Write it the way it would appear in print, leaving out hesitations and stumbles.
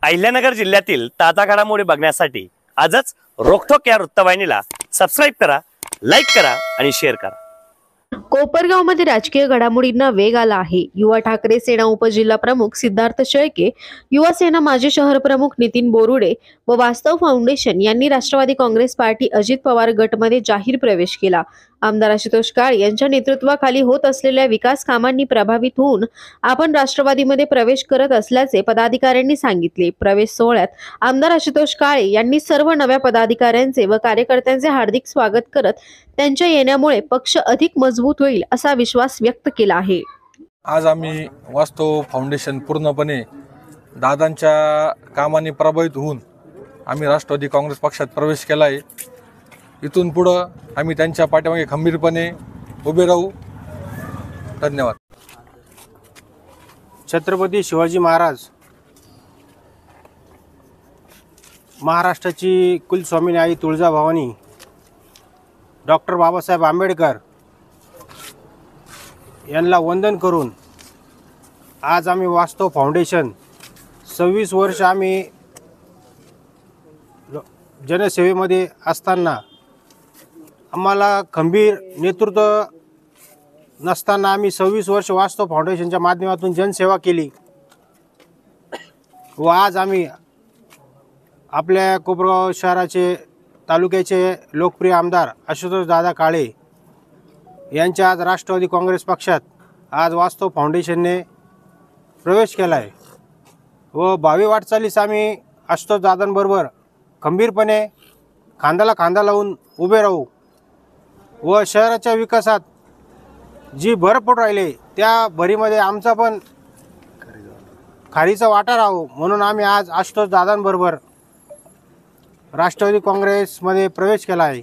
अहिल्यानगर जिल्ह्यातील ताजा घडामोडी बघण्यासाठी आजच रोखोक या वृत्तवाहिनीला सबस्क्राइब करा, लाईक करा आणि शेअर करा। कोपरगावमध्ये राजकीय घडामोडींना वेग आला आहे। युवा ठाकरे सेना उपजिल्हा प्रमुख सिद्धार्थ शेळके, युवा सेना माजी शहर प्रमुख नितीन बोरुडे व वास्तव फाउंडेशन यांनी राष्ट्रवादी काँग्रेस पार्टी अजित पवार गटमध्ये जाहीर प्रवेश केला। आमदार आशुतोष काळे यांच्या नेतृत्वाखाली होत असलेल्या विकास कामांनी प्रभावित होऊन आपण राष्ट्रवादीमध्ये प्रवेश करत असल्याचे पदाधिकाऱ्यांनी सांगितले। प्रवेश सोहळ्यात आमदार आशुतोष काळे यांनी सर्व नव्या पदाधिकाऱ्यांचे व कार्यकर्त्यांचे हार्दिक स्वागत करत त्यांच्या येण्यामुळे पक्ष अधिक मजबूत होईल असा विश्वास व्यक्त केला आहे। आज आम्ही वास्तव फाउंडेशन पूर्णपणे दादांच्या कामाने प्रभावित होऊन आम्ही राष्ट्रवादी काँग्रेस पक्षात प्रवेश केला आहे। इथून पुढे आम्ही त्यांच्या पाठीमागे खंबीरपणे उभे राहू। धन्यवाद। छत्रपती शिवाजी महाराज, महाराष्ट्राची कुलस्वामिनी आई तुळजाभवानी, डॉक्टर बाबासाहेब आंबेडकर यांना वंदन करून आज आम्ही वास्तव फाउंडेशन 26 वर्ष आम्ही जनसेवेमध्ये असताना आम्हाला खंबीर नेतृत्व नसताना आम्ही 26 वर्ष वास्तव फाउंडेशनच्या माध्यमातून जनसेवा केली व आज आम्ही आपल्या कोपरगाव शहराचे तालुक्याचे लोकप्रिय आमदार आशुतोष दादा काळे यांच्या आज राष्ट्रवादी काँग्रेस पक्षात आज वास्तव फाउंडेशनने प्रवेश केला आहे व भावी वाटचालीस आम्ही आशुतोष दादांबरोबर खंबीरपणे खांद्याला खांदा लावून उभे राहू व शहराच्या विकासात जी भर पडू राहिली त्या भरीमध्ये आमचा पण खारीचा वाटा राहू म्हणून आम्ही आज आशुतोष दादांबरोबर राष्ट्रवादी काँग्रेसमध्ये प्रवेश केला आहे।